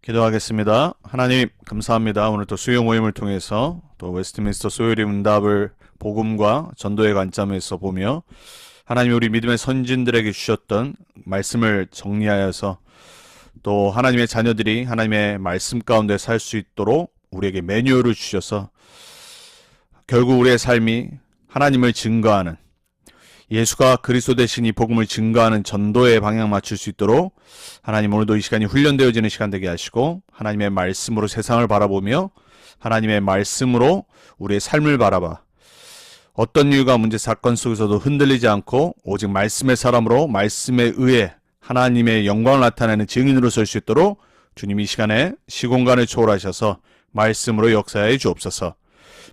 기도하겠습니다. 하나님 감사합니다. 오늘 또 수요 모임을 통해서 또 웨스트민스터 소요리 문답을 복음과 전도의 관점에서 보며 하나님 우리 믿음의 선진들에게 주셨던 말씀을 정리하여서 또 하나님의 자녀들이 하나님의 말씀 가운데 살 수 있도록 우리에게 매뉴얼을 주셔서 결국 우리의 삶이 하나님을 증거하는, 예수가 그리스도 되신 이 복음을 증거하는 전도의 방향 맞출 수 있도록 하나님 오늘도 이 시간이 훈련되어지는 시간 되게 하시고, 하나님의 말씀으로 세상을 바라보며 하나님의 말씀으로 우리의 삶을 바라봐 어떤 이유가 문제 사건 속에서도 흔들리지 않고 오직 말씀의 사람으로 말씀에 의해 하나님의 영광을 나타내는 증인으로 설 수 있도록 주님 이 시간에 시공간을 초월하셔서 말씀으로 역사하여 주옵소서.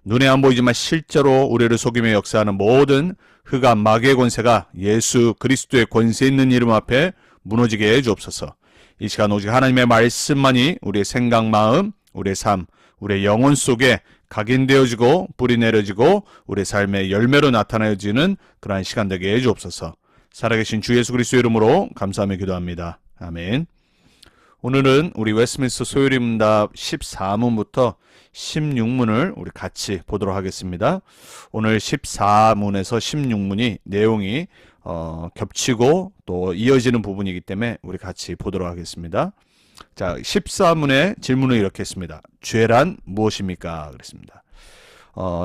눈에 안 보이지만 실제로 우리를 속이며 역사하는 모든 흑암 마귀의 권세가 예수 그리스도의 권세 있는 이름 앞에 무너지게 해 주옵소서. 이 시간 오직 하나님의 말씀만이 우리의 생각, 마음, 우리의 삶, 우리의 영혼 속에 각인되어지고 뿌리 내려지고 우리의 삶의 열매로 나타내어지는 그러한 시간 되게 해 주옵소서. 살아계신 주 예수 그리스도 이름으로 감사하며 기도합니다. 아멘. 오늘은 우리 웨스트민스터 소요리 문답 14문부터 16문을 우리 같이 보도록 하겠습니다. 오늘 14문에서 16문이 내용이 겹치고 또 이어지는 부분이기 때문에 우리 같이 보도록 하겠습니다. 자, 14문의 질문을 이렇게 했습니다. 죄란 무엇입니까? 그랬습니다.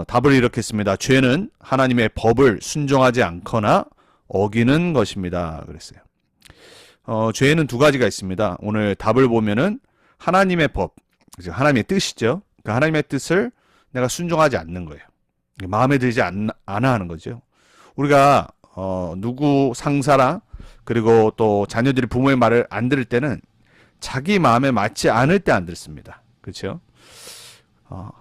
답을 이렇게 했습니다. 죄는 하나님의 법을 순종하지 않거나 어기는 것입니다. 그랬어요. 죄는 두 가지가 있습니다. 오늘 답을 보면은 하나님의 법, 하나님의 뜻이죠. 그러니까 하나님의 뜻을 내가 순종하지 않는 거예요. 마음에 들지 않아 하는 거죠. 우리가 누구 상사랑 그리고 또 자녀들이 부모의 말을 안 들을 때는 자기 마음에 맞지 않을 때 안 듣습니다. 그렇죠?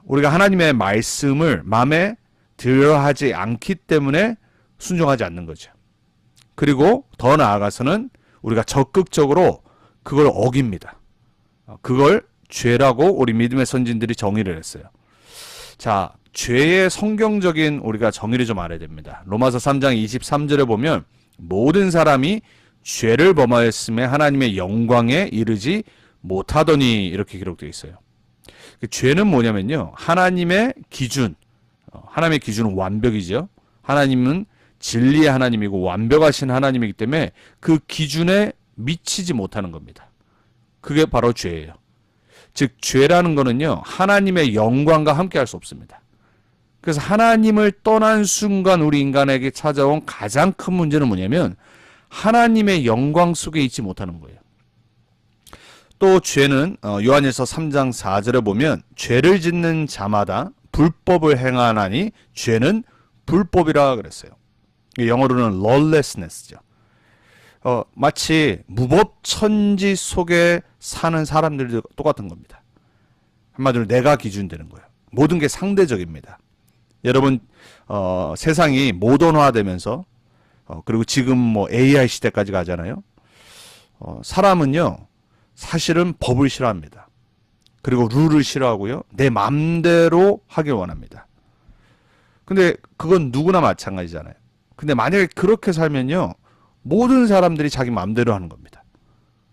우리가 하나님의 말씀을 마음에 들어 하지 않기 때문에 순종하지 않는 거죠. 그리고 더 나아가서는 우리가 적극적으로 그걸 어깁니다. 그걸 죄라고 우리 믿음의 선진들이 정의를 했어요. 자, 죄의 성경적인 우리가 정의를 좀 알아야 됩니다. 로마서 3장 23절에 보면 모든 사람이 죄를 범하였음에 하나님의 영광에 이르지 못하더니 이렇게 기록되어 있어요. 그 죄는 뭐냐면요, 하나님의 기준, 하나님의 기준은 완벽이죠. 하나님은 진리의 하나님이고 완벽하신 하나님이기 때문에 그 기준에 미치지 못하는 겁니다. 그게 바로 죄예요. 즉 죄라는 거는요, 하나님의 영광과 함께 할 수 없습니다. 그래서 하나님을 떠난 순간 우리 인간에게 찾아온 가장 큰 문제는 뭐냐면 하나님의 영광 속에 있지 못하는 거예요. 또 죄는 요한일서 3장 4절에 보면 죄를 짓는 자마다 불법을 행하나니 죄는 불법이라 그랬어요. 영어로는 lawlessness죠. 마치 무법천지 속에 사는 사람들도 똑같은 겁니다. 한마디로 내가 기준 되는 거예요. 모든 게 상대적입니다. 여러분, 세상이 모던화되면서 그리고 지금 뭐 AI 시대까지 가잖아요. 사람은요, 사실은 법을 싫어합니다. 그리고 룰을 싫어하고요, 내 맘대로 하길 원합니다. 근데 그건 누구나 마찬가지잖아요. 근데 만약에 그렇게 살면요, 모든 사람들이 자기 마음대로 하는 겁니다.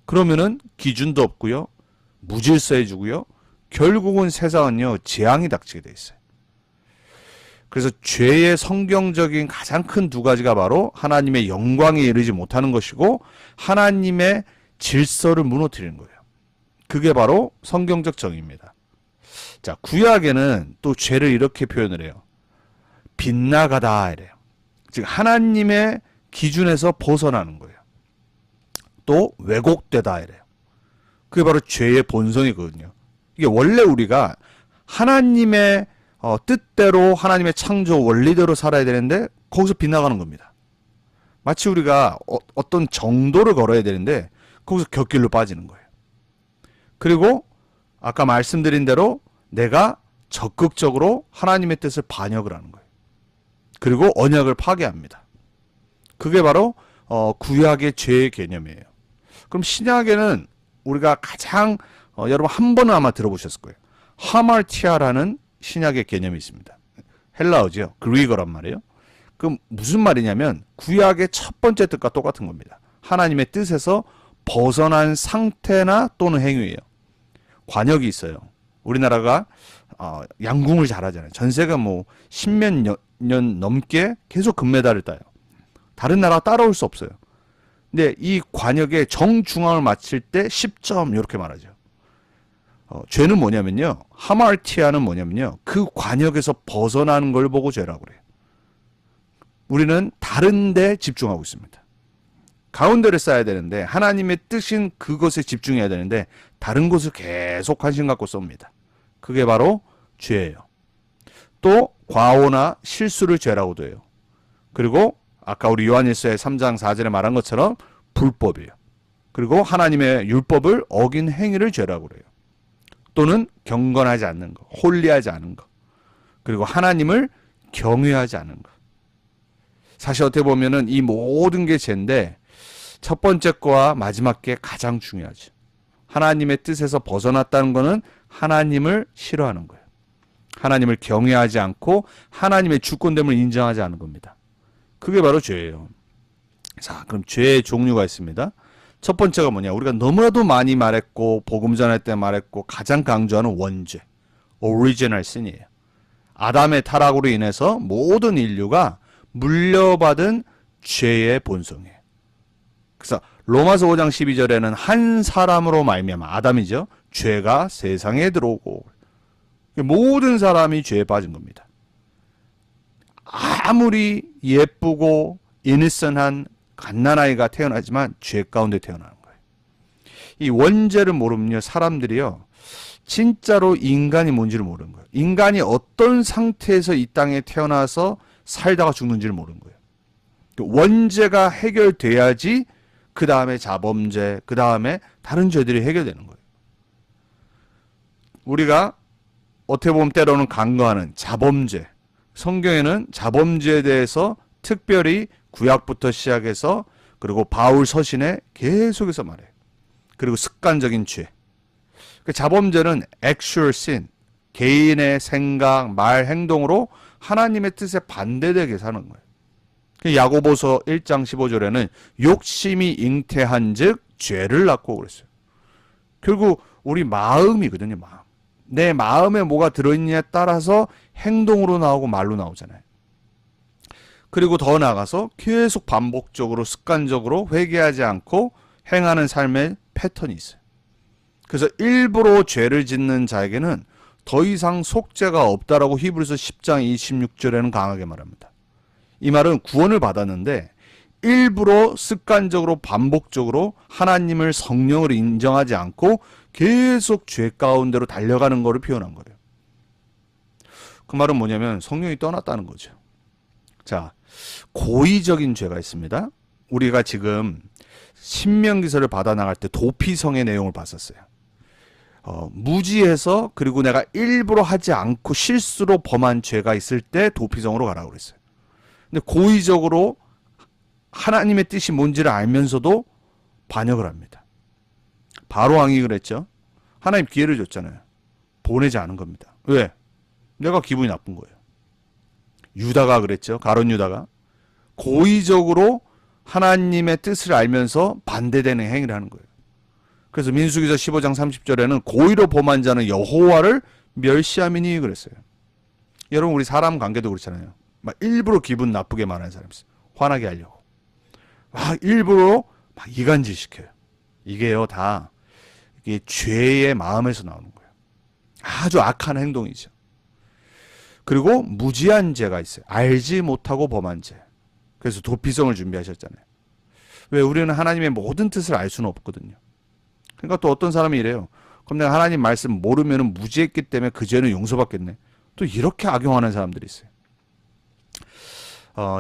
그러면은 기준도 없고요, 무질서해지고요, 결국은 세상은요, 재앙이 닥치게 돼 있어요. 그래서 죄의 성경적인 가장 큰 두 가지가 바로 하나님의 영광에 이르지 못하는 것이고 하나님의 질서를 무너뜨리는 거예요. 그게 바로 성경적 정의입니다. 자, 구약에는 또 죄를 이렇게 표현을 해요. 빗나가다 이래요. 즉 하나님의 기준에서 벗어나는 거예요. 또 왜곡되다 이래요. 그게 바로 죄의 본성이거든요. 이게 원래 우리가 하나님의 뜻대로 하나님의 창조 원리대로 살아야 되는데 거기서 빗나가는 겁니다. 마치 우리가 어떤 정도를 걸어야 되는데 거기서 곁길로 빠지는 거예요. 그리고 아까 말씀드린 대로 내가 적극적으로 하나님의 뜻을 반역을 하는 거예요. 그리고 언약을 파괴합니다. 그게 바로 구약의 죄의 개념이에요. 그럼 신약에는 우리가 가장 여러분 한 번은 아마 들어보셨을 거예요. 하말티아라는 신약의 개념이 있습니다. 헬라어죠. 그리거란 말이에요. 그럼 무슨 말이냐면 구약의 첫 번째 뜻과 똑같은 겁니다. 하나님의 뜻에서 벗어난 상태나 또는 행위예요. 관역이 있어요. 우리나라가 양궁을 잘하잖아요. 전 세계가 뭐 십몇 년 넘게 계속 금메달을 따요. 다른 나라가 따라올 수 없어요. 근데 이 관역의 정중앙을 맞힐 때 10점 이렇게 말하죠. 죄는 뭐냐면요. 하마르티아는 뭐냐면요. 그 관역에서 벗어나는 걸 보고 죄라고 그래요. 우리는 다른 데 집중하고 있습니다. 가운데를 쌓아야 되는데 하나님의 뜻인 그것에 집중해야 되는데 다른 곳을 계속 관심 갖고 쏩니다. 그게 바로 죄예요. 또 과오나 실수를 죄라고도 해요. 그리고 아까 우리 요한일서의 3장 4절에 말한 것처럼 불법이에요. 그리고 하나님의 율법을 어긴 행위를 죄라고 그래요. 또는 경건하지 않는 것, 홀리하지 않은 것, 그리고 하나님을 경외하지 않은 것. 사실 어떻게 보면은 이 모든 게 죄인데 첫 번째 거와 마지막 게 가장 중요하죠. 하나님의 뜻에서 벗어났다는 것은 하나님을 싫어하는 거예요. 하나님을 경외하지 않고 하나님의 주권됨을 인정하지 않은 겁니다. 그게 바로 죄예요. 자, 그럼 죄의 종류가 있습니다. 첫 번째가 뭐냐? 우리가 너무나도 많이 말했고 복음 전할 때 말했고 가장 강조하는 원죄, 오리지널 신이에요. 아담의 타락으로 인해서 모든 인류가 물려받은 죄의 본성이에요. 그래서 로마서 5장 12절에는 한 사람으로 말미암아 아담이죠. 죄가 세상에 들어오고 모든 사람이 죄에 빠진 겁니다. 아무리 예쁘고 이니선한 갓난아이가 태어나지만 죄 가운데 태어나는 거예요. 이 원죄를 모르면요, 사람들이요 진짜로 인간이 뭔지를 모르는 거예요. 인간이 어떤 상태에서 이 땅에 태어나서 살다가 죽는지를 모르는 거예요. 원죄가 해결돼야지 그 다음에 자범죄, 그 다음에 다른 죄들이 해결되는 거예요. 우리가 어떻게 보면 때로는 간과하는 자범죄, 성경에는 자범죄에 대해서 특별히 구약부터 시작해서 그리고 바울 서신에 계속해서 말해요. 그리고 습관적인 죄. 자범죄는 actual sin, 개인의 생각, 말, 행동으로 하나님의 뜻에 반대되게 사는 거예요. 야고보서 1장 15절에는 욕심이 잉태한 즉 죄를 낳고 그랬어요. 결국 우리 마음이거든요. 마음. 내 마음에 뭐가 들어있느냐에 따라서 행동으로 나오고 말로 나오잖아요. 그리고 더 나아가서 계속 반복적으로 습관적으로 회개하지 않고 행하는 삶의 패턴이 있어요. 그래서 일부러 죄를 짓는 자에게는 더 이상 속죄가 없다라고 히브리서 10장 26절에는 강하게 말합니다. 이 말은 구원을 받았는데 일부러 습관적으로 반복적으로 하나님을 성령으로 인정하지 않고 계속 죄 가운데로 달려가는 것을 표현한 거예요. 그 말은 뭐냐면 성령이 떠났다는 거죠. 자, 고의적인 죄가 있습니다. 우리가 지금 신명기서를 받아 나갈 때 도피성의 내용을 봤었어요. 무지해서 그리고 내가 일부러 하지 않고 실수로 범한 죄가 있을 때 도피성으로 가라고 그랬어요. 근데 고의적으로 하나님의 뜻이 뭔지를 알면서도 반역을 합니다. 바로왕이 그랬죠. 하나님 기회를 줬잖아요. 보내지 않은 겁니다. 왜? 내가 기분이 나쁜 거예요. 유다가 그랬죠. 가룟 유다가 고의적으로 하나님의 뜻을 알면서 반대되는 행위를 하는 거예요. 그래서 민수기서 15장 30절에는 고의로 범한 자는 여호와를 멸시함이니 그랬어요. 여러분 우리 사람 관계도 그렇잖아요. 막 일부러 기분 나쁘게 말하는 사람이 있어요. 화나게 하려고. 막 일부러 막 이간질 시켜요. 이게요 다 이게 죄의 마음에서 나오는 거예요. 아주 악한 행동이죠. 그리고 무지한 죄가 있어요. 알지 못하고 범한 죄. 그래서 도피성을 준비하셨잖아요. 왜? 우리는 하나님의 모든 뜻을 알 수는 없거든요. 그러니까 또 어떤 사람이 이래요. 그럼 내가 하나님 말씀 모르면 무지했기 때문에 그 죄는 용서받겠네. 또 이렇게 악용하는 사람들이 있어요.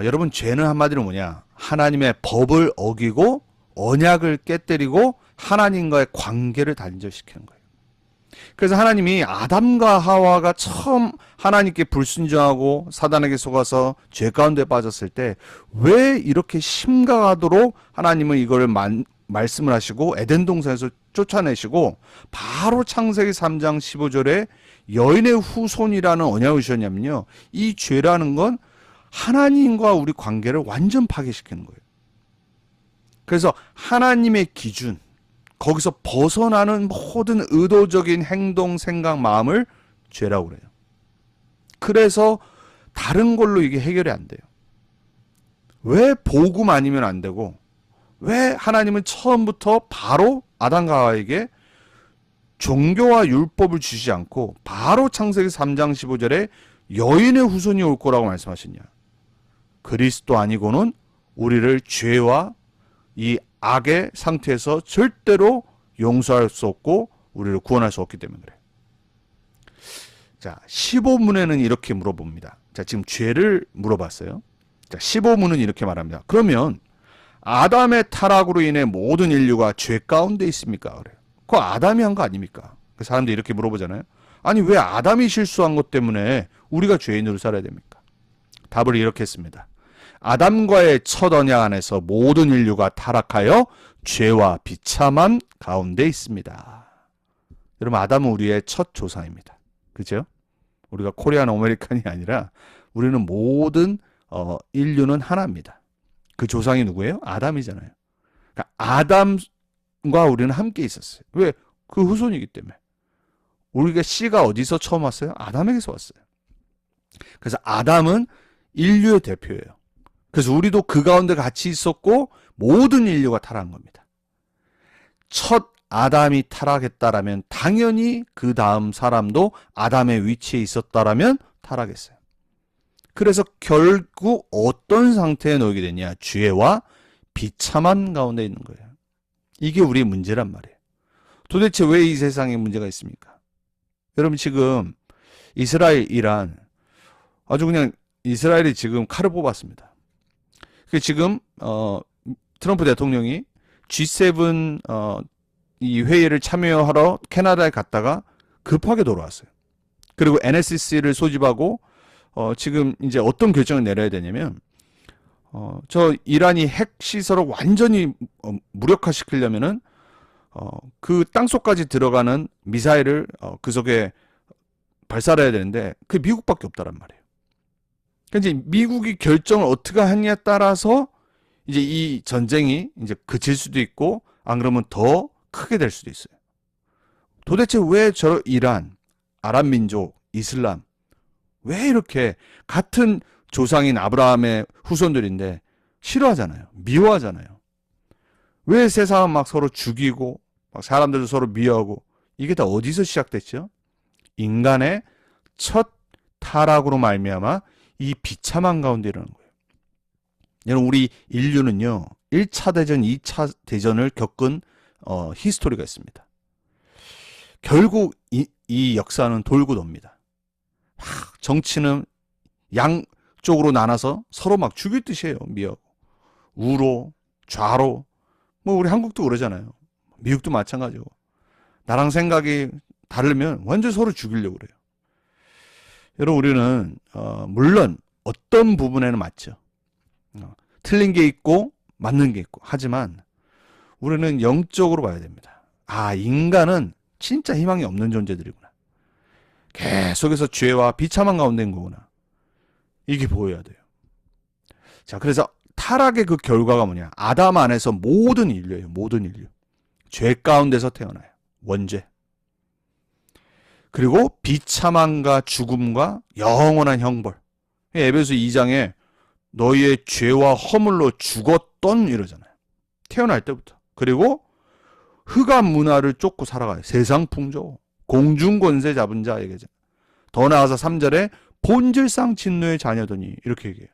여러분 죄는 한마디로 뭐냐? 하나님의 법을 어기고 언약을 깨뜨리고 하나님과의 관계를 단절시키는 거예요. 그래서 하나님이 아담과 하와가 처음 하나님께 불순종하고 사단에게 속아서 죄 가운데 빠졌을 때 왜 이렇게 심각하도록 하나님은 이걸 말씀을 하시고 에덴 동산에서 쫓아내시고 바로 창세기 3장 15절에 여인의 후손이라는 언약을 주셨냐면요. 이 죄라는 건 하나님과 우리 관계를 완전 파괴시키는 거예요. 그래서 하나님의 기준, 거기서 벗어나는 모든 의도적인 행동, 생각, 마음을 죄라고 그래요. 그래서 다른 걸로 이게 해결이 안 돼요. 왜 복음 아니면 안 되고, 왜 하나님은 처음부터 바로 아담과 하와에게 종교와 율법을 주시지 않고 바로 창세기 3장 15절에 여인의 후손이 올 거라고 말씀하셨냐? 그리스도 아니고는 우리를 죄와 이 악의 상태에서 절대로 용서할 수 없고 우리를 구원할 수 없기 때문에 그래요. 자, 15문에는 이렇게 물어봅니다. 자, 지금 죄를 물어봤어요. 자, 15문은 이렇게 말합니다. 그러면 아담의 타락으로 인해 모든 인류가 죄 가운데 있습니까? 그래요. 그거 아담이 한 거 아닙니까? 사람들이 이렇게 물어보잖아요. 아니, 왜 아담이 실수한 것 때문에 우리가 죄인으로 살아야 됩니까? 답을 이렇게 했습니다. 아담과의 첫 언약 안에서 모든 인류가 타락하여 죄와 비참한 가운데 있습니다. 여러분, 아담은 우리의 첫 조상입니다. 그죠? 우리가 코리안 아메리칸이 아니라 우리는 모든 인류는 하나입니다. 그 조상이 누구예요? 아담이잖아요. 그러니까 아담과 우리는 함께 있었어요. 왜? 그 후손이기 때문에. 우리가 씨가 어디서 처음 왔어요? 아담에게서 왔어요. 그래서 아담은 인류의 대표예요. 그래서 우리도 그 가운데 같이 있었고 모든 인류가 타락한 겁니다. 첫 아담이 타락했다라면 당연히 그 다음 사람도 아담의 위치에 있었다라면 타락했어요. 그래서 결국 어떤 상태에 놓이게 되냐? 죄와 비참한 가운데 있는 거예요. 이게 우리의 문제란 말이에요. 도대체 왜 이 세상에 문제가 있습니까? 여러분, 지금 이스라엘, 이란, 아주 그냥 이스라엘이 지금 칼을 뽑았습니다. 지금 트럼프 대통령이 G7 이 회의를 참여하러 캐나다에 갔다가 급하게 돌아왔어요. 그리고 NSC를 소집하고 지금 이제 어떤 결정을 내려야 되냐면 저 이란이 핵 시설을 완전히 무력화시키려면은 그 땅속까지 들어가는 미사일을 그 속에 발사를 해야 되는데 그게 미국밖에 없다란 말이에요. 그러니까 이제 미국이 결정을 어떻게 하느냐에 따라서 이제 이 전쟁이 이제 그칠 수도 있고 안 그러면 더 크게 될 수도 있어요. 도대체 왜 저 이란, 아랍 민족, 이슬람 왜 이렇게 같은 조상인 아브라함의 후손들인데 싫어하잖아요. 미워하잖아요. 왜 세상은 막 서로 죽이고 막 사람들도 서로 미워하고 이게 다 어디서 시작됐죠? 인간의 첫 타락으로 말미암아 이 비참한 가운데 일어나는 거예요. 여러분, 우리 인류는요 1차 대전, 2차 대전을 겪은 히스토리가 있습니다. 결국 이 역사는 돌고 돕니다. 정치는 양쪽으로 나눠서 서로 막 죽일 듯이에요. 미워하고 우로, 좌로, 뭐 우리 한국도 그러잖아요. 미국도 마찬가지고 나랑 생각이 다르면 완전 서로 죽이려고 그래요. 여러분, 우리는 물론 어떤 부분에는 맞죠. 틀린 게 있고 맞는 게 있고 하지만 우리는 영적으로 봐야 됩니다. 아, 인간은 진짜 희망이 없는 존재들이구나. 계속해서 죄와 비참한 가운데 있는 거구나. 이게 보여야 돼요. 자, 그래서 타락의 그 결과가 뭐냐? 아담 안에서 모든 인류예요. 모든 인류. 죄 가운데서 태어나요. 원죄. 그리고 비참함과 죽음과 영원한 형벌. 에베소 2장에 너희의 죄와 허물로 죽었던 이러잖아요. 태어날 때부터. 그리고 흑암 문화를 쫓고 살아가요. 세상 풍조, 공중 권세 잡은 자에게. 더 나아가서 3절에 본질상 진노의 자녀더니 이렇게 얘기해요.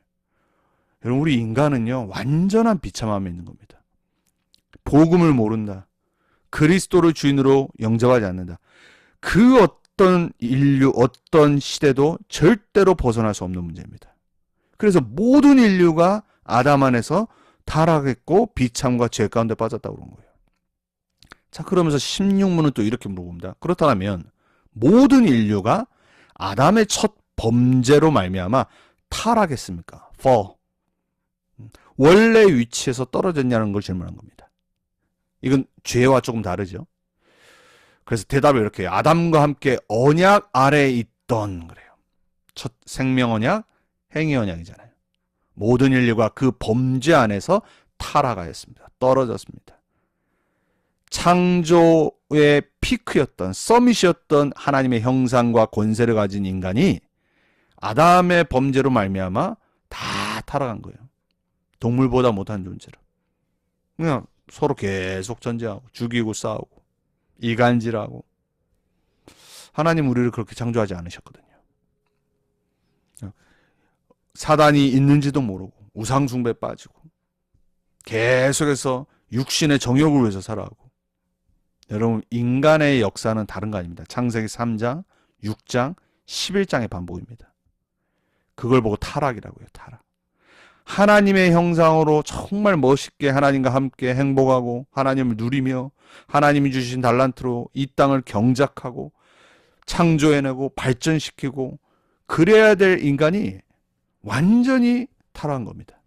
여러분, 우리 인간은요 완전한 비참함에 있는 겁니다. 복음을 모른다. 그리스도를 주인으로 영접하지 않는다. 그 어떤 인류, 어떤 시대도 절대로 벗어날 수 없는 문제입니다. 그래서 모든 인류가 아담 안에서 타락했고 비참과 죄 가운데 빠졌다고 그런 거예요. 자, 그러면서 16문은 또 이렇게 물어봅니다. 그렇다면 모든 인류가 아담의 첫 범죄로 말미암아 타락했습니까? fall. 원래 위치에서 떨어졌냐는 걸 질문한 겁니다. 이건 죄와 조금 다르죠. 그래서 대답을 이렇게 해요. 아담과 함께 언약 아래에 있던 그래요. 첫 생명 언약, 행위 언약이잖아요. 모든 인류가 그 범죄 안에서 타락하였습니다. 떨어졌습니다. 창조의 피크였던, 서밋이었던 하나님의 형상과 권세를 가진 인간이 아담의 범죄로 말미암아 다 타락한 거예요. 동물보다 못한 존재로. 그냥 서로 계속 전쟁하고 죽이고 싸우고 이간질하고. 하나님 우리를 그렇게 창조하지 않으셨거든요. 사단이 있는지도 모르고 우상 숭배에 빠지고 계속해서 육신의 정욕을 위해서 살아가고. 여러분, 인간의 역사는 다른 거 아닙니다. 창세기 3장, 6장, 11장의 반복입니다. 그걸 보고 타락이라고 해요. 타락. 하나님의 형상으로 정말 멋있게 하나님과 함께 행복하고 하나님을 누리며 하나님이 주신 달란트로 이 땅을 경작하고 창조해내고 발전시키고 그래야 될 인간이 완전히 타락한 겁니다.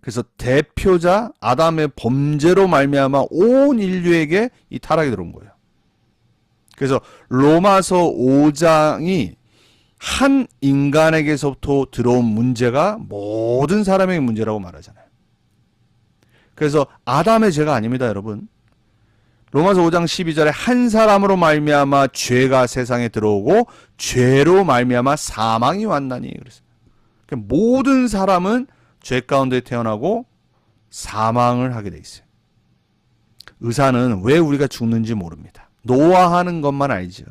그래서 대표자 아담의 범죄로 말미암아 온 인류에게 이 타락이 들어온 거예요. 그래서 로마서 5장이 한 인간에게서부터 들어온 문제가 모든 사람에게 문제라고 말하잖아요. 그래서 아담의 죄가 아닙니다, 여러분. 로마서 5장 12절에 한 사람으로 말미암아 죄가 세상에 들어오고 죄로 말미암아 사망이 왔나니 그랬어요. 그러니까 모든 사람은 죄 가운데 태어나고 사망을 하게 돼 있어요. 의사는 왜 우리가 죽는지 모릅니다. 노화하는 것만 알죠.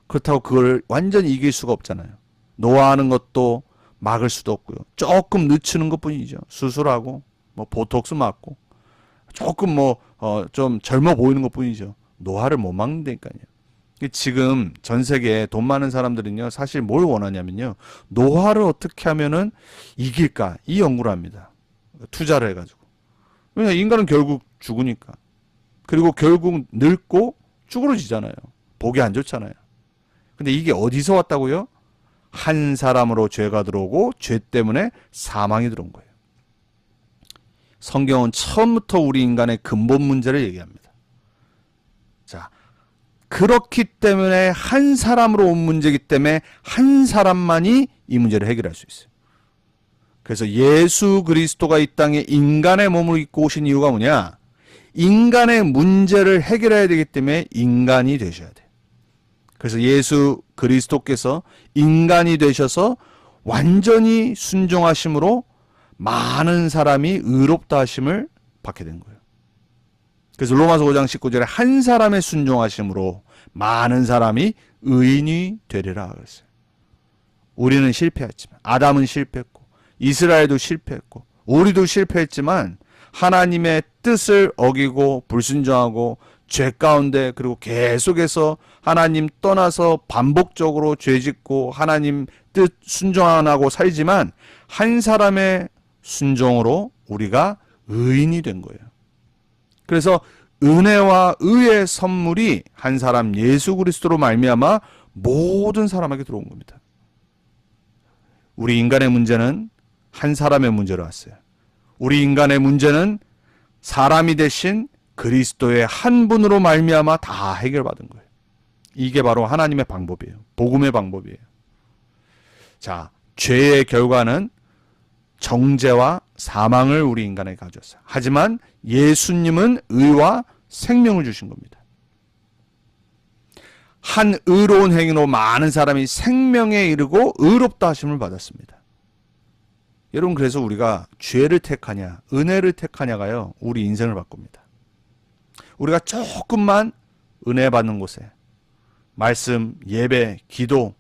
그렇다고 그걸 완전히 이길 수가 없잖아요. 노화하는 것도 막을 수도 없고요. 조금 늦추는 것뿐이죠. 수술하고 뭐 보톡스 맞고 조금 좀 젊어 보이는 것뿐이죠. 노화를 못 막는다니까요. 지금 전 세계에 돈 많은 사람들은요, 사실 뭘 원하냐면요, 노화를 어떻게 하면은 이길까, 이 연구를 합니다. 투자를 해가지고. 왜냐, 인간은 결국 죽으니까. 그리고 결국 늙고 쭈그러지잖아요. 보기 안 좋잖아요. 근데 이게 어디서 왔다고요? 한 사람으로 죄가 들어오고 죄 때문에 사망이 들어온 거예요. 성경은 처음부터 우리 인간의 근본 문제를 얘기합니다. 자, 그렇기 때문에 한 사람으로 온 문제이기 때문에 한 사람만이 이 문제를 해결할 수 있어요. 그래서 예수 그리스도가 이 땅에 인간의 몸을 입고 오신 이유가 뭐냐? 인간의 문제를 해결해야 되기 때문에 인간이 되셔야 돼요. 그래서 예수 그리스도께서 인간이 되셔서 완전히 순종하심으로 많은 사람이 의롭다 하심을 받게 된 거예요. 그래서 로마서 5장 19절에 한 사람의 순종하심으로 많은 사람이 의인이 되리라 그랬어요. 우리는 실패했지만, 아담은 실패했고 이스라엘도 실패했고 우리도 실패했지만 하나님의 뜻을 어기고 불순종하고 죄 가운데, 그리고 계속해서 하나님 떠나서 반복적으로 죄짓고 하나님 뜻 순종 안 하고 살지만 한 사람의 순종으로 우리가 의인이 된 거예요. 그래서 은혜와 의의 선물이 한 사람 예수 그리스도로 말미암아 모든 사람에게 들어온 겁니다. 우리 인간의 문제는 한 사람의 문제로 왔어요. 우리 인간의 문제는 사람이 되신 그리스도의 한 분으로 말미암아 다 해결받은 거예요. 이게 바로 하나님의 방법이에요. 복음의 방법이에요. 자, 죄의 결과는 정죄와 사망을 우리 인간에게 가져왔어요. 하지만 예수님은 의와 생명을 주신 겁니다. 한 의로운 행위로 많은 사람이 생명에 이르고 의롭다 하심을 받았습니다. 여러분, 그래서 우리가 죄를 택하냐 은혜를 택하냐가요, 우리 인생을 바꿉니다. 우리가 조금만 은혜 받는 곳에 말씀, 예배, 기도,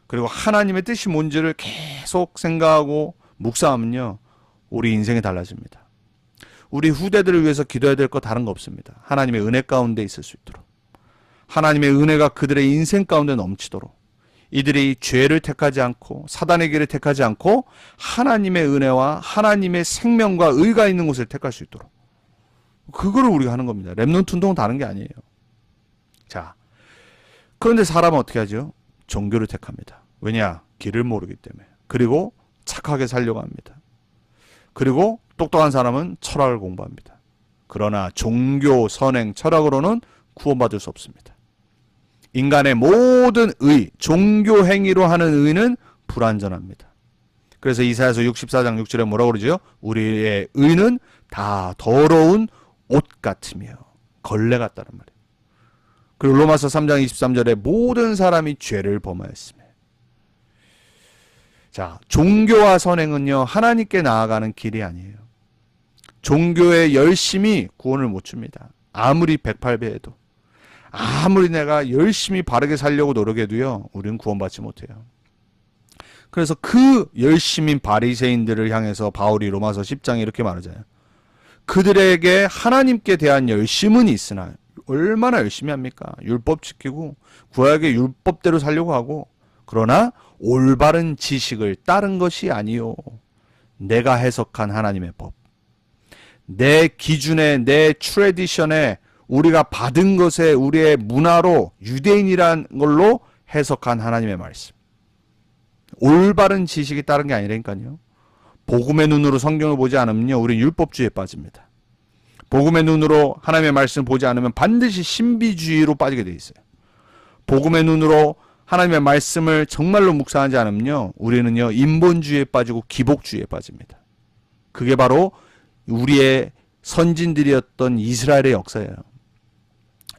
그리고 하나님의 뜻이 뭔지를 계속 생각하고 묵상하면요, 우리 인생이 달라집니다. 우리 후대들을 위해서 기도해야 될 거 다른 거 없습니다. 하나님의 은혜 가운데 있을 수 있도록, 하나님의 은혜가 그들의 인생 가운데 넘치도록, 이들이 죄를 택하지 않고 사단의 길을 택하지 않고 하나님의 은혜와 하나님의 생명과 의가 있는 곳을 택할 수 있도록, 그거를 우리가 하는 겁니다. 렘넌트 운동은 다른 게 아니에요. 자, 그런데 사람은 어떻게 하죠? 종교를 택합니다. 왜냐? 길을 모르기 때문에. 그리고 착하게 살려고 합니다. 그리고 똑똑한 사람은 철학을 공부합니다. 그러나 종교, 선행, 철학으로는 구원받을 수 없습니다. 인간의 모든 의, 종교 행위로 하는 의는 불완전합니다. 그래서 이사야서 64장 6절에 뭐라고 그러죠? 우리의 의는 다 더러운 옷 같으며 걸레 같다는 말이에요. 그리고 로마서 3장 23절에 모든 사람이 죄를 범하였으며. 자, 종교와 선행은요, 하나님께 나아가는 길이 아니에요. 종교의 열심이 구원을 못 줍니다. 아무리 108배해도. 아무리 내가 열심히 바르게 살려고 노력해도요, 우리는 구원받지 못해요. 그래서 그 열심인 바리새인들을 향해서 바울이 로마서 10장에 이렇게 말하잖아요. 그들에게 하나님께 대한 열심은 있으나 얼마나 열심히 합니까? 율법 지키고 구약의 율법대로 살려고 하고, 그러나 올바른 지식을 따른 것이 아니요, 내가 해석한 하나님의 법, 내 기준에, 내 트레디션에, 우리가 받은 것에, 우리의 문화로, 유대인이란 걸로 해석한 하나님의 말씀, 올바른 지식이 따른 게 아니라니까요. 복음의 눈으로 성경을 보지 않으면요, 우리는 율법주의에 빠집니다. 복음의 눈으로 하나님의 말씀을 보지 않으면 반드시 신비주의로 빠지게 돼 있어요. 복음의 눈으로 하나님의 말씀을 정말로 묵상하지 않으면요, 우리는요, 인본주의에 빠지고 기복주의에 빠집니다. 그게 바로 우리의 선진들이었던 이스라엘의 역사예요.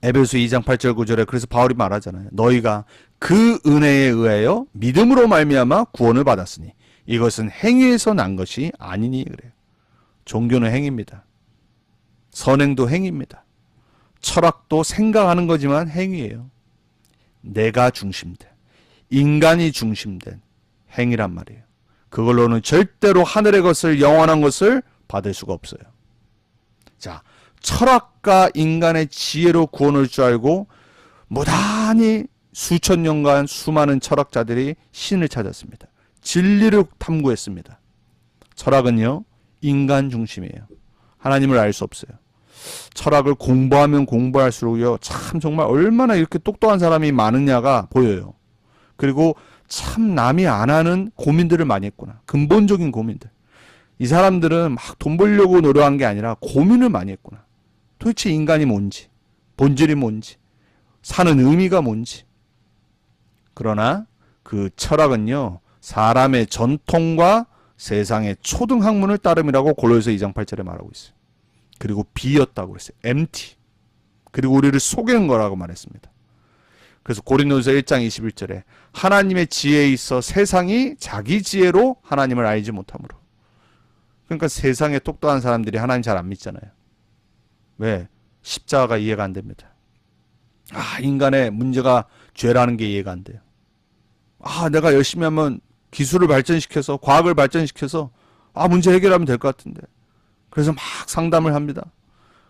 에베소 2장 8절 9절에 그래서 바울이 말하잖아요. 너희가 그 은혜에 의하여 믿음으로 말미암아 구원을 받았으니 이것은 행위에서 난 것이 아니니 그래요. 종교는 행위입니다. 선행도 행위입니다. 철학도 생각하는 거지만 행위예요. 내가 중심된, 인간이 중심된 행위란 말이에요. 그걸로는 절대로 하늘의 것을, 영원한 것을 받을 수가 없어요. 자, 철학과 인간의 지혜로 구원을 줄 알고 무단히 수천 년간 수많은 철학자들이 신을 찾았습니다. 진리를 탐구했습니다. 철학은요, 인간 중심이에요. 하나님을 알 수 없어요. 철학을 공부하면 공부할수록요, 참 정말 얼마나 이렇게 똑똑한 사람이 많으냐가 보여요. 그리고 참 남이 안 하는 고민들을 많이 했구나. 근본적인 고민들. 이 사람들은 막 돈 벌려고 노력한 게 아니라 고민을 많이 했구나. 도대체 인간이 뭔지, 본질이 뭔지, 사는 의미가 뭔지. 그러나 그 철학은요, 사람의 전통과 세상의 초등학문을 따름이라고 골로새 2장 8절에 말하고 있어요. 그리고 비였다고 그랬어요. empty. 그리고 우리를 속이는 거라고 말했습니다. 그래서 고린도전서 1장 21절에 하나님의 지혜에 있어 세상이 자기 지혜로 하나님을 알지 못하므로. 그러니까 세상에 똑똑한 사람들이 하나님 잘 안 믿잖아요. 왜? 십자가가 이해가 안 됩니다. 인간의 문제가 죄라는 게 이해가 안 돼요. 내가 열심히 하면 기술을 발전시켜서, 과학을 발전시켜서 문제 해결하면 될 것 같은데. 그래서 막 상담을 합니다.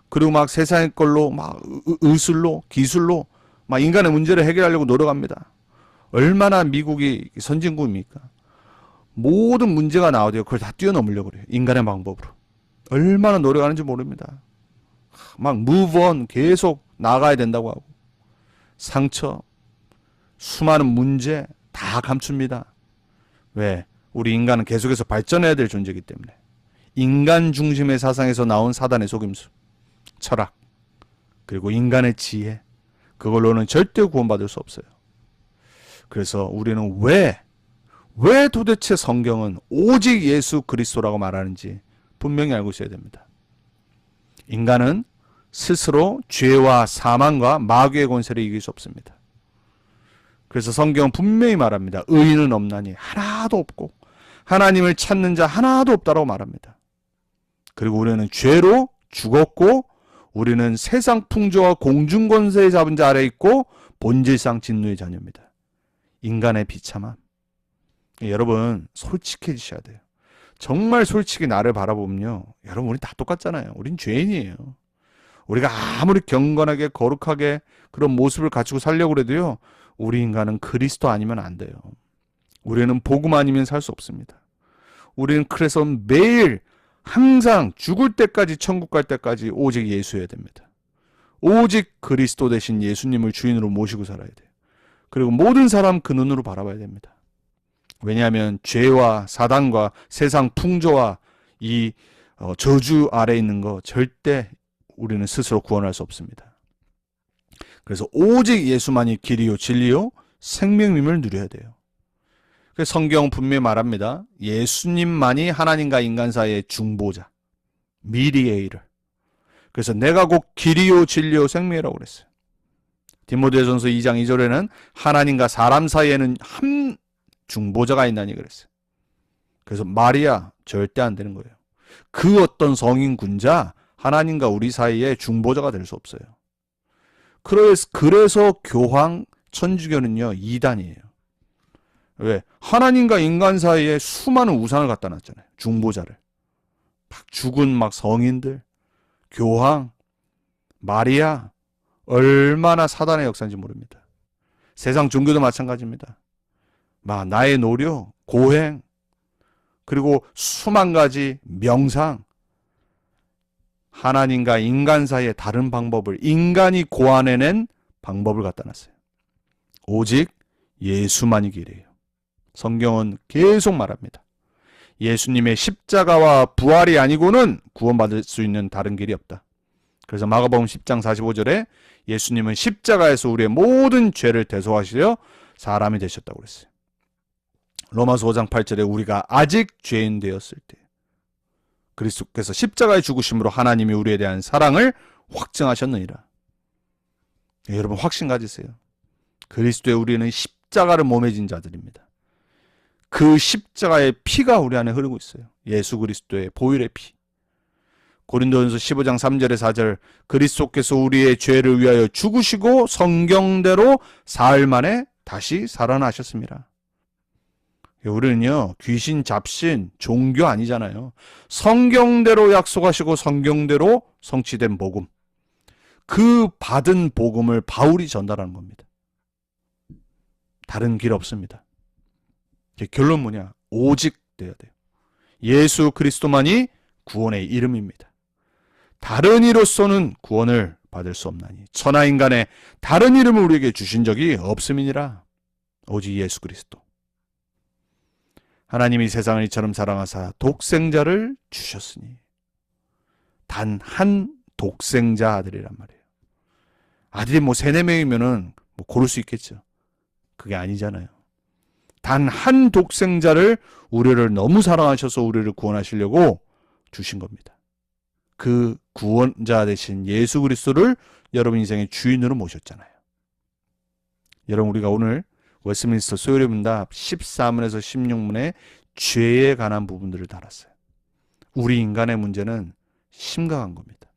그리고 막 세상의 걸로, 막 의술로, 기술로 막 인간의 문제를 해결하려고 노력합니다. 얼마나 미국이 선진국입니까? 모든 문제가 나와도요, 그걸 다 뛰어넘으려고 그래요. 인간의 방법으로. 얼마나 노력하는지 모릅니다. 막 move on, 계속 나가야 된다고 하고, 상처, 수많은 문제 다 감춥니다. 왜? 우리 인간은 계속해서 발전해야 될 존재이기 때문에. 인간 중심의 사상에서 나온 사단의 속임수, 철학, 그리고 인간의 지혜, 그걸로는 절대 구원받을 수 없어요. 그래서 우리는 왜 도대체 성경은 오직 예수 그리스도라고 말하는지 분명히 알고 있어야 됩니다. 인간은 스스로 죄와 사망과 마귀의 권세를 이길 수 없습니다. 그래서 성경은 분명히 말합니다. 의인은 없나니 하나도 없고 하나님을 찾는 자 하나도 없다라고 말합니다. 그리고 우리는 죄로 죽었고 우리는 세상 풍조와 공중 권세에 잡은 자 아래 있고 본질상 진노의 자녀입니다. 인간의 비참함. 여러분 솔직해지셔야 돼요. 정말 솔직히 나를 바라보면요, 여러분 우리 다 똑같잖아요. 우린 죄인이에요. 우리가 아무리 경건하게 거룩하게 그런 모습을 갖추고 살려고 해도요, 우리 인간은 그리스도 아니면 안 돼요. 우리는 복음 아니면 살 수 없습니다. 우리는 그래서 매일 항상 죽을 때까지, 천국 갈 때까지 오직 예수여야 됩니다. 오직 그리스도 대신 예수님을 주인으로 모시고 살아야 돼요. 그리고 모든 사람 그 눈으로 바라봐야 됩니다. 왜냐하면 죄와 사단과 세상 풍조와 이 저주 아래 있는 거 절대 우리는 스스로 구원할 수 없습니다. 그래서 오직 예수만이 길이요 진리요 생명임을 누려야 돼요. 그래서 성경 분명히 말합니다. 예수님만이 하나님과 인간 사이의 중보자, 미디에이터. 그래서 내가 곧 길이요 진리요 생명이라고 그랬어요. 디모데전서 2장 2절에는 하나님과 사람 사이에는 한 중보자가 있나니 그랬어요. 그래서 말이야 절대 안 되는 거예요. 그 어떤 성인 군자 하나님과 우리 사이에 중보자가 될 수 없어요. 그래서 교황 천주교는요 이단이에요. 왜? 하나님과 인간 사이에 수많은 우상을 갖다 놨잖아요. 중보자를. 막 죽은 막 성인들, 교황, 마리아, 얼마나 사단의 역사인지 모릅니다. 세상 종교도 마찬가지입니다. 막 나의 노력, 고행, 그리고 수만 가지 명상, 하나님과 인간 사이의 다른 방법을 인간이 고안해낸 방법을 갖다 놨어요. 오직 예수만이 길이에요. 성경은 계속 말합니다. 예수님의 십자가와 부활이 아니고는 구원받을 수 있는 다른 길이 없다. 그래서 마가복음 10장 45절에 예수님은 십자가에서 우리의 모든 죄를 대속하시려 사람이 되셨다고 그랬어요. 로마서 5장 8절에 우리가 아직 죄인 되었을 때 그리스도께서 십자가의 죽으심으로 하나님이 우리에 대한 사랑을 확증하셨느니라. 여러분 확신 가지세요. 그리스도의 우리는 십자가를 몸에 진 자들입니다. 그 십자가의 피가 우리 안에 흐르고 있어요. 예수 그리스도의 보혈의 피. 고린도전서 15장 3절에 4절 그리스도께서 우리의 죄를 위하여 죽으시고 성경대로 사흘 만에 다시 살아나셨습니다. 우리는요 귀신 잡신 종교 아니잖아요. 성경대로 약속하시고 성경대로 성취된 복음, 그 받은 복음을 바울이 전달하는 겁니다. 다른 길 없습니다. 결론 뭐냐? 오직 돼야 돼요. 예수 그리스도만이 구원의 이름입니다. 다른 이로서는 구원을 받을 수 없나니 천하인간의 다른 이름을 우리에게 주신 적이 없음이니라. 오직 예수 그리스도. 하나님이 세상을 이처럼 사랑하사 독생자를 주셨으니 단 한 독생자 아들이란 말이에요. 아들이 뭐 3-4명이면은 뭐 고를 수 있겠죠. 그게 아니잖아요. 단 한 독생자를 우리를 너무 사랑하셔서 우리를 구원하시려고 주신 겁니다. 그 구원자 되신 예수 그리스도를 여러분 인생의 주인으로 모셨잖아요. 여러분 우리가 오늘 웨스트민스터 소요리 문답 14문에서 16문에 죄에 관한 부분들을 다뤘어요. 우리 인간의 문제는 심각한 겁니다.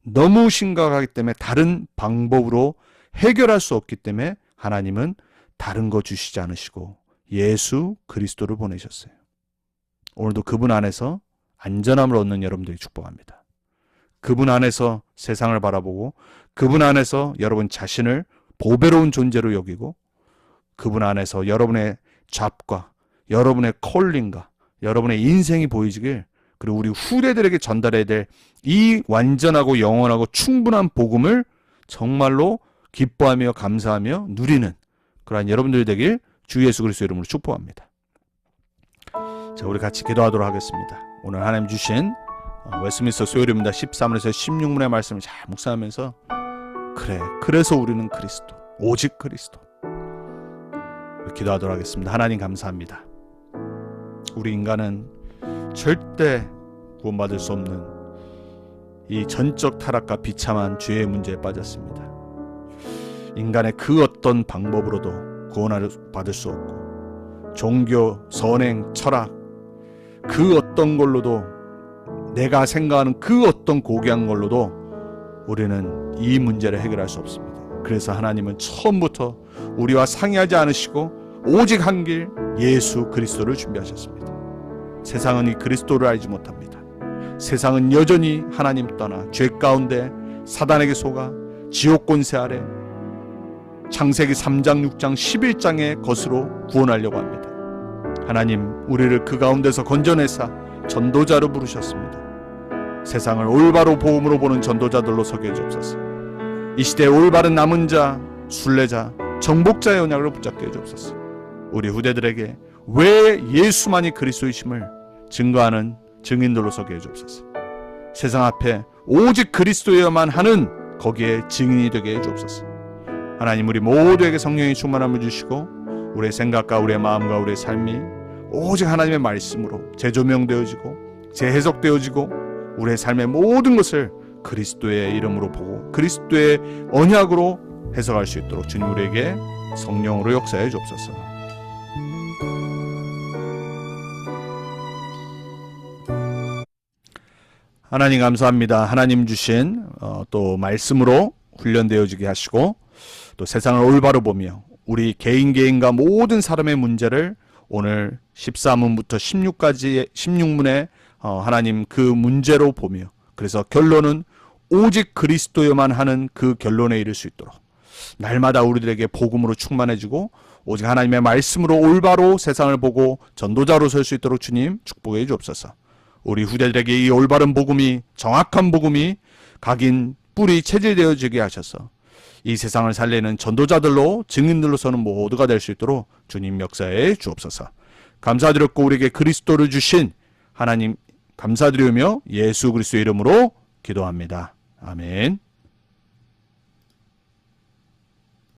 너무 심각하기 때문에 다른 방법으로 해결할 수 없기 때문에 하나님은 다른 거 주시지 않으시고 예수 그리스도를 보내셨어요. 오늘도 그분 안에서 안전함을 얻는 여러분들이 축복합니다. 그분 안에서 세상을 바라보고 그분 안에서 여러분 자신을 보배로운 존재로 여기고 그분 안에서 여러분의 잡과 여러분의 콜링과 여러분의 인생이 보이지길, 그리고 우리 후대들에게 전달해야 될 이 완전하고 영원하고 충분한 복음을 정말로 기뻐하며 감사하며 누리는 그러한 여러분들이 되길 주 예수 그리스도 이름으로 축복합니다. 자, 우리 같이 기도하도록 하겠습니다. 오늘 하나님 주신 웨스트민스터 소요리입니다. 13문에서 16문의 말씀을 잘 묵상하면서 그래서 우리는 그리스도, 오직 그리스도 기도하도록 하겠습니다. 하나님 감사합니다. 우리 인간은 절대 구원받을 수 없는 이 전적 타락과 비참한 죄의 문제에 빠졌습니다. 인간의 그 어떤 방법으로도 구원받을 수 없고 종교, 선행, 철학 그 어떤 걸로도 내가 생각하는 그 어떤 고귀한 걸로도 우리는 이 문제를 해결할 수 없습니다. 그래서 하나님은 처음부터 우리와 상의하지 않으시고 오직 한 길 예수 그리스도를 준비하셨습니다. 세상은 이 그리스도를 알지 못합니다. 세상은 여전히 하나님 떠나 죄 가운데 사단에게 속아 지옥 권세 아래 창세기 3장, 6장, 11장의 것으로 구원하려고 합니다. 하나님 우리를 그 가운데서 건져내사 전도자로 부르셨습니다. 세상을 올바로 복음으로 보는 전도자들로 서게 해주옵소서. 이 시대에 올바른 남은 자, 순례자, 정복자의 언약으로 붙잡게 해주옵소서. 우리 후대들에게 왜 예수만이 그리스도이심을 증거하는 증인들로 서게 해주옵소서. 세상 앞에 오직 그리스도여만 하는 거기에 증인이 되게 해주옵소서. 하나님 우리 모두에게 성령의 충만함을 주시고 우리의 생각과 우리의 마음과 우리의 삶이 오직 하나님의 말씀으로 재조명되어지고 재해석되어지고 우리의 삶의 모든 것을 그리스도의 이름으로 보고 그리스도의 언약으로 해석할 수 있도록 주님 우리에게 성령으로 역사해 주옵소서. 하나님 감사합니다. 하나님 주신 또 말씀으로 훈련되어지게 하시고 또 세상을 올바로 보며 우리 개인과 모든 사람의 문제를 오늘 13문부터 16문의 하나님 그 문제로 보며 그래서 결론은 오직 그리스도여만 하는 그 결론에 이를 수 있도록 날마다 우리들에게 복음으로 충만해지고 오직 하나님의 말씀으로 올바로 세상을 보고 전도자로 설 수 있도록 주님 축복해 주옵소서. 우리 후대들에게 이 올바른 복음이 정확한 복음이 각인 뿌리 체질되어지게 하셔서 이 세상을 살리는 전도자들로 증인들로서는 모두가 될 수 있도록 주님 역사해 주옵소서. 감사드렸고 우리에게 그리스도를 주신 하나님 감사드리며 예수 그리스도의 이름으로 기도합니다. 아멘.